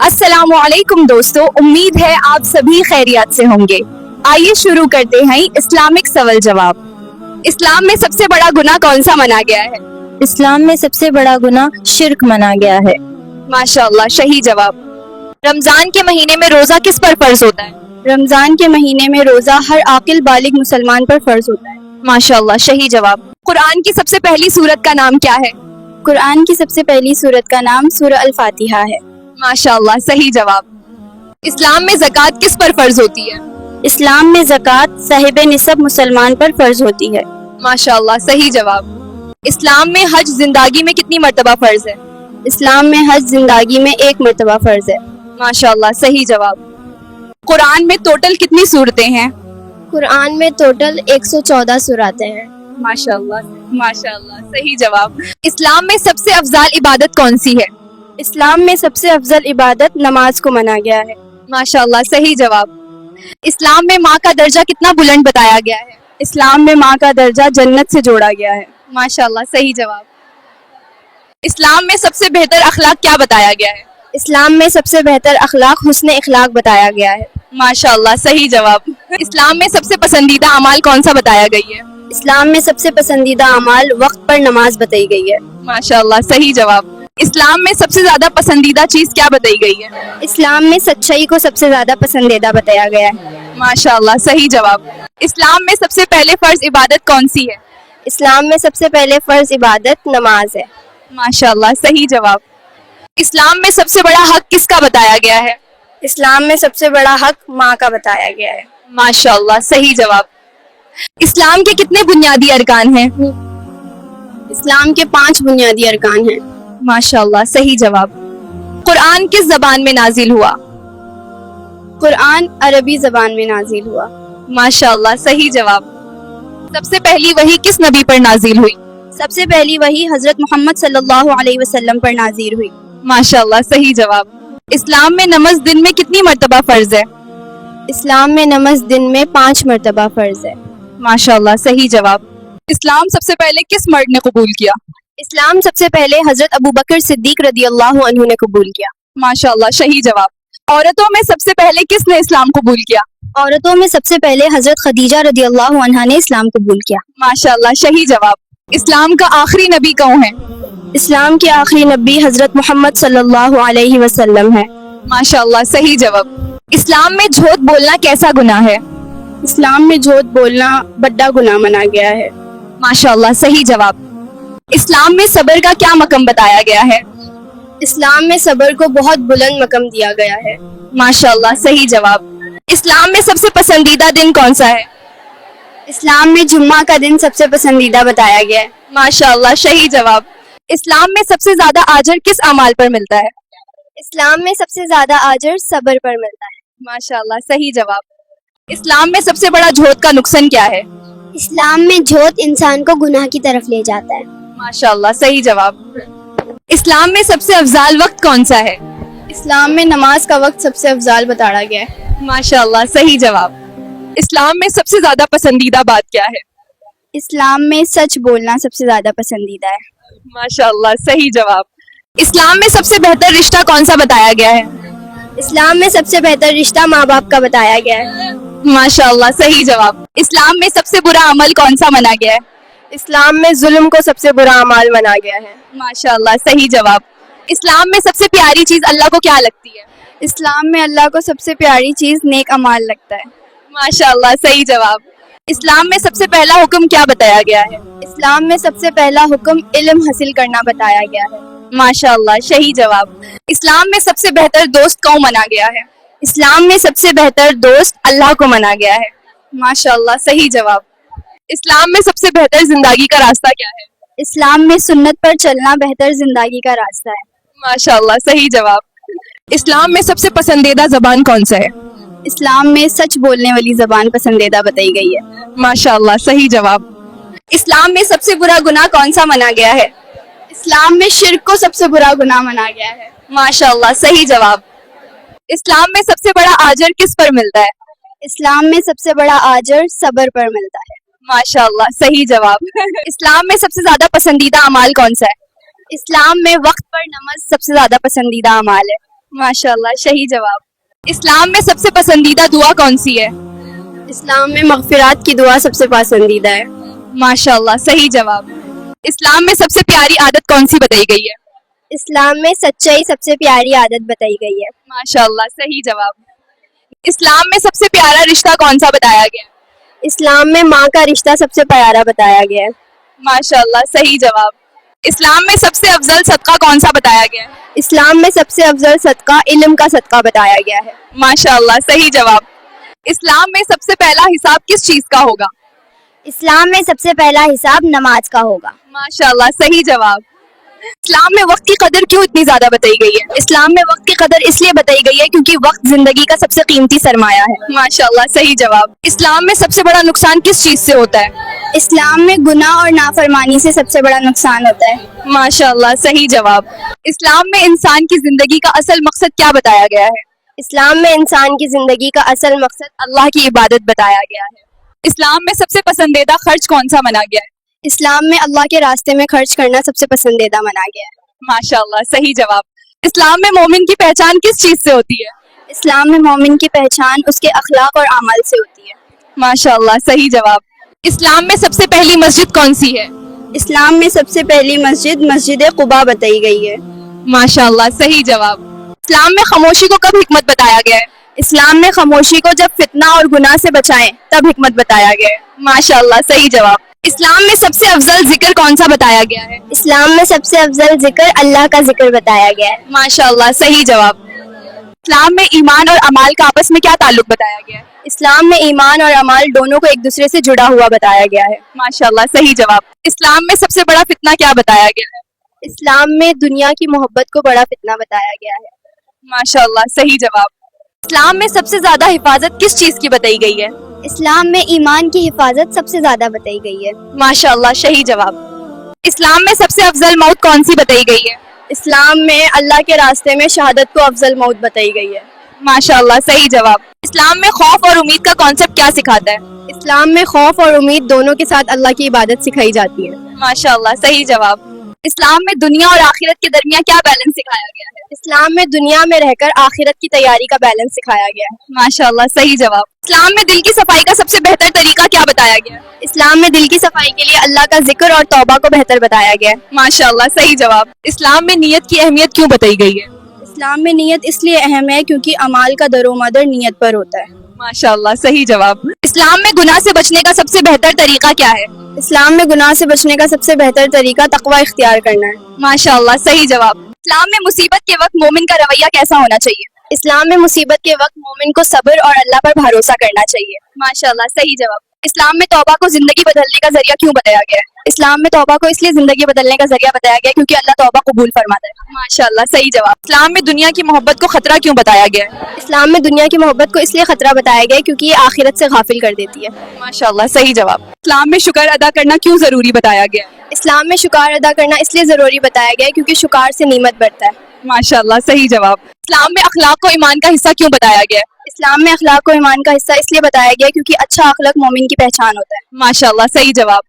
अस्सलामु अलैकुम दोस्तों, उम्मीद है आप सभी खैरियत से होंगे। आइए शुरू करते हैं इस्लामिक सवाल जवाब। इस्लाम में सबसे बड़ा गुनाह कौन सा माना गया है? इस्लाम में सबसे बड़ा गुनाह शिर्क माना गया है। माशाअल्लाह, सही जवाब। रमजान के महीने में रोजा किस पर फर्ज होता है? रमजान के महीने में रोजा हर आकिल बालिग मुसलमान पर फर्ज होता है। माशाअल्लाह, सही जवाब। कुरान की सबसे पहली सूरत का नाम क्या है? कुरान की सबसे पहली सूरत का नाम सूरह अल फातिहा है। माशाअल्लाह, सही जवाब। इस्लाम में ज़कात किस पर फर्ज होती है? इस्लाम में ज़कात साहिब निसब मुसलमान पर फर्ज होती है। माशाअल्लाह, सही जवाब। इस्लाम में हज जिंदगी में कितनी मर्तबा फर्ज है? इस्लाम में हज जिंदगी में एक मर्तबा फर्ज है। माशाअल्लाह, सही जवाब। कुरान में टोटल कितनी सूरतें हैं? कुरान में टोटल 114 सूरतें हैं। माशाअल्लाह, माशाअल्लाह, सही जवाब। इस्लाम में सबसे अफजाल इबादत कौन सी है? इस्लाम में सबसे अफजल इबादत नमाज को माना गया है। माशाअल्लाह, सही जवाब। इस्लाम में माँ का दर्जा कितना बुलंद बताया गया है? इस्लाम में माँ का दर्जा जन्नत से जोड़ा गया है। माशाअल्लाह, सही जवाब। इस्लाम में सबसे बेहतर अखलाक क्या बताया गया है? इस्लाम में सबसे बेहतर अखलाक हुस्न इखलाक बताया गया है। माशाअल्लाह, सही जवाब। इस्लाम में सबसे पसंदीदा अमाल कौन सा बताया गई है? इस्लाम में सबसे पसंदीदा अमाल वक्त पर नमाज बताई गई है। माशाअल्लाह, सही जवाब। इस्लाम में सबसे ज्यादा पसंदीदा चीज क्या बताई गई है? इस्लाम में सच्चाई को सबसे ज्यादा पसंदीदा बताया गया है। माशाअल्लाह, सही जवाब। इस्लाम में सबसे पहले फर्ज इबादत कौन सी है? इस्लाम में सबसे पहले फर्ज इबादत नमाज है। माशाअल्लाह, सही जवाब। इस्लाम में सबसे बड़ा हक किसका बताया गया है? इस्लाम में सबसे बड़ा हक माँ का बताया गया है। माशाअल्लाह, सही जवाब। इस्लाम के कितने बुनियादी अरकान हैं? इस्लाम के 5 बुनियादी अरकान हैं। माशाअल्लाह, सही जवाब। कुरान किस जबान में नाजिल हुआ? कुरान अरबी जबान में नाजिल हुआ। माशाअल्लाह, सही जवाब। सबसे पहली वही किस नबी पर नाजिल हुई? सबसे पहली वही हजरत मोहम्मद सल्लल्लाहु अलैहि वसल्लम पर नाजिल हुई। माशाअल्लाह, सही जवाब। इस्लाम में नमाज दिन में कितनी मर्तबा फर्ज है? इस्लाम में नमाज दिन में 5 मर्तबा फर्ज है। माशाअल्लाह, सही जवाब। इस्लाम सबसे पहले किस मर्द ने कबूल किया? इस्लाम सबसे पहले हजरत अबू बकर सिद्दीक रदियल्लाहु अन्हु ने कबूल किया। माशाअल्लाह, सही जवाब। औरतों में सबसे पहले किसने इस्लाम कबूल किया? औरतों में सबसे पहले हजरत खदीजा रदियल्लाहु अन्हा ने इस्लाम कबूल किया। माशाअल्लाह, सही जवाब। इस्लाम का आखिरी नबी कौन है? इस्लाम के आखिरी नबी हजरत मोहम्मद सल्लल्लाहु अलैहि वसल्लम है। माशाअल्लाह, सही जवाब। इस्लाम में झूठ बोलना कैसा गुनाह है? इस्लाम में झूठ बोलना बड़ा गुनाह माना गया है। माशाअल्लाह, सही जवाब। इस्लाम में सब्र का क्या मकम बताया गया है? इस्लाम में सब्र को बहुत बुलंद मकम दिया गया है। माशाअल्लाह, सही जवाब। इस्लाम में सबसे पसंदीदा दिन कौन सा है? इस्लाम में जुम्मा का दिन सबसे पसंदीदा बताया गया है। माशाअल्लाह, सही जवाब। इस्लाम में सबसे ज्यादा अजर किस अमाल पर मिलता है? इस्लाम में सबसे ज्यादा अजर सब्र पर मिलता है। माशाअल्लाह, सही जवाब। इस्लाम में सबसे बड़ा झूठ का नुकसान क्या है? इस्लाम में झूठ इंसान को गुनाह की तरफ ले जाता है। माशाअल्लाह, सही जवाब। इस्लाम में सबसे अफजाल वक्त कौन सा है? इस्लाम में नमाज का वक्त सबसे अफजाल बताया गया है। माशाअल्लाह, सही जवाब। इस्लाम में सबसे ज्यादा पसंदीदा बात क्या है? इस्लाम में सच बोलना सबसे ज्यादा पसंदीदा है। माशाअल्लाह, सही जवाब। इस्लाम में सबसे बेहतर रिश्ता कौन सा बताया गया है? इस्लाम में सबसे बेहतर रिश्ता माँ बाप का बताया गया है। माशाअल्लाह, सही जवाब। इस्लाम में सबसे बुरा अमल कौन सा माना गया है? इस्लाम में जुल्म को सबसे बुरा अमाल माना गया है। माशाअल्लाह, सही जवाब। इस्लाम में सबसे प्यारी चीज अल्लाह को क्या लगती है? इस्लाम में अल्लाह को सबसे प्यारी चीज नेक अमाल लगता है। माशाअल्लाह, सही जवाब। इस्लाम में सबसे पहला हुक्म क्या बताया गया है? इस्लाम में सबसे पहला हुक्म इल्म हासिल करना बताया गया है। माशाअल्लाह, सही जवाब। इस्लाम में सबसे बेहतर दोस्त कौन माना गया है? इस्लाम में सबसे बेहतर दोस्त अल्लाह को माना गया है। माशाअल्लाह, सही जवाब। इस्लाम में सबसे बेहतर जिंदगी का रास्ता क्या है? इस्लाम में सुन्नत पर चलना बेहतर जिंदगी का रास्ता है। माशाअल्लाह, सही जवाब। इस्लाम में सबसे पसंदीदा जबान कौन सा है? इस्लाम में सच बोलने वाली जबान पसंदीदा बताई गई है। माशाअल्लाह, सही जवाब। इस्लाम में सबसे बुरा गुनाह कौन सा माना गया है? इस्लाम में शिर्क को सबसे बुरा गुनाह माना गया है। माशाअल्लाह, सही जवाब। इस्लाम में सबसे बड़ा अजर किस पर मिलता है? इस्लाम में सबसे बड़ा अजर सब्र पर मिलता है। माशाअल्लाह, सही जवाब। इस्लाम में सबसे ज्यादा पसंदीदा अमाल कौन सा है? इस्लाम में वक्त पर नमाज सबसे ज्यादा पसंदीदा अमाल है। माशाल्लाह, सही जवाब। इस्लाम में सबसे पसंदीदा दुआ कौन सी है? इस्लाम में मगफिरात की दुआ सबसे पसंदीदा है। माशाल्लाह, सही जवाब। इस्लाम में सबसे प्यारी आदत कौन सी बताई गई है? इस्लाम में सच्चाई सबसे प्यारी आदत बताई गई है। माशाल्लाह, सही जवाब। इस्लाम में सबसे प्यारा रिश्ता कौन सा बताया गया है? इस्लाम में माँ का रिश्ता सबसे प्यारा बताया गया है। माशाल्लाह, सही जवाब। इस्लाम में सबसे अफजल सदका कौन सा बताया गया है? इस्लाम में सबसे अफजल सदका इल्म का सदका बताया गया है। माशाल्लाह, सही जवाब। इस्लाम में सबसे पहला हिसाब किस चीज का होगा? इस्लाम में सबसे पहला हिसाब नमाज का होगा। माशाल्लाह, सही जवाब। इस्लाम में वक्त की कदर क्यों इतनी ज्यादा बताई गई है? इस्लाम में वक्त की कदर इसलिए बताई गई है क्योंकि वक्त जिंदगी का सबसे कीमती सरमाया है। माशाल्लाह, सही जवाब। इस्लाम में सबसे बड़ा नुकसान किस चीज से होता है? इस्लाम में गुनाह और नाफरमानी से सबसे बड़ा नुकसान होता है। माशाल्लाह, सही जवाब। इस्लाम में इंसान की जिंदगी का असल मकसद क्या बताया गया है? इस्लाम में इंसान की जिंदगी का असल मकसद अल्लाह की इबादत बताया गया है। इस्लाम में सबसे पसंदीदा खर्च कौन सा माना गया है? इस्लाम में अल्लाह के रास्ते में खर्च करना सबसे पसंदीदा माना गया है। माशाल्लाह, सही जवाब। इस्लाम में मोमिन की पहचान किस चीज से होती है? इस्लाम में मोमिन की पहचान उसके अखलाक और अमल से होती है। माशाल्लाह, सही जवाब। इस्लाम में सबसे पहली मस्जिद कौन सी है? इस्लाम में सबसे पहली मस्जिद मस्जिद कुबा बताई गई है। माशाल्लाह, सही जवाब। इस्लाम में खामोशी को कब हिकमत बताया गया है? इस्लाम में खामोशी को जब फितना और गुनाह से बचाएं तब हिकमत बताया गया है। माशाल्लाह, सही जवाब। इस्लाम में सबसे अफजल जिक्र कौन सा बताया गया है? इस्लाम में सबसे अफजल जिक्र अल्लाह का जिक्र बताया गया है। माशाल्लाह, सही जवाब। इस्लाम में ईमान और अमाल का आपस में क्या ताल्लुक बताया गया है? इस्लाम में ईमान और अमाल दोनों को एक दूसरे से जुड़ा हुआ बताया गया है। माशाल्लाह, सही जवाब। इस्लाम में सबसे बड़ा फितना क्या बताया गया है? इस्लाम में दुनिया की मोहब्बत को बड़ा फितना बताया गया है। माशाल्लाह, सही जवाब। इस्लाम में सबसे ज्यादा हिफाजत किस चीज की बताई गई है? इस्लाम में ईमान की हिफाजत सबसे ज्यादा बताई गई है। माशाल्लाह, सही जवाब। इस्लाम में सबसे अफजल मौत कौन सी बताई गई है? इस्लाम में अल्लाह के रास्ते में शहादत को अफजल मौत बताई गई है। माशाल्लाह, सही जवाब। इस्लाम में खौफ और उम्मीद का कॉन्सेप्ट क्या सिखाता है? इस्लाम में खौफ और उम्मीद दोनों के साथ अल्लाह की इबादत सिखाई जाती है। माशाल्लाह, सही जवाब। इस्लाम में दुनिया और आखिरत के दरमियान क्या बैलेंस सिखाया गया है? इस्लाम में दुनिया में रहकर आखिरत की तैयारी का बैलेंस सिखाया गया है। माशाल्लाह, सही जवाब। इस्लाम में दिल की सफाई का सबसे बेहतर तरीका क्या बताया गया है? इस्लाम में दिल की सफाई के लिए अल्लाह का जिक्र और तौबा को बेहतर बताया गया है। माशाल्लाह, सही जवाब। इस्लाम में नियत की अहमियत क्यों बताई गई है? इस्लाम में नियत इसलिए अहम है क्योंकि अमाल का दरोमदार नियत पर होता है। माशाल्लाह, सही जवाब। इस्लाम में गुनाह से बचने का सबसे बेहतर तरीका क्या है? इस्लाम में गुनाह से बचने का सबसे बेहतर तरीका तकवा इख्तियार करना है। माशाल्लाह, सही जवाब। इस्लाम में मुसीबत के वक्त मोमिन का रवैया कैसा होना चाहिए? इस्लाम में मुसीबत के वक्त मोमिन को सब्र और अल्लाह पर भरोसा करना चाहिए। माशाल्लाह, सही जवाब। इस्लाम में तौबा को जिंदगी बदलने का जरिया क्यों बताया गया है? इस्लाम में तौबा को इसलिए जिंदगी बदलने का जरिया बताया गया है क्योंकि अल्लाह तौबा कबूल फरमाता है। माशाल्लाह, सही जवाब। इस्लाम में दुनिया की मोहब्बत को खतरा क्यों बताया गया है? इस्लाम में दुनिया की मोहब्बत को इसलिए खतरा बताया गया है क्योंकि ये आखिरत से गाफिल कर देती है। माशाल्लाह, सही जवाब। इस्लाम में शुक्र अदा करना क्यों जरूरी बताया गया है? इस्लाम में शुक्र अदा करना इसलिए जरूरी बताया गया है क्योंकि शुक्र से नीमत बढ़ता है। माशाल्लाह, सही जवाब। इस्लाम में अखलाक को ईमान का हिस्सा क्यों बताया गया है? इस्लाम में अखलाक को ईमान का हिस्सा इसलिए बताया गया है क्योंकि अच्छा अखलाक मोमिन की पहचान होता है। माशाल्लाह, सही जवाब।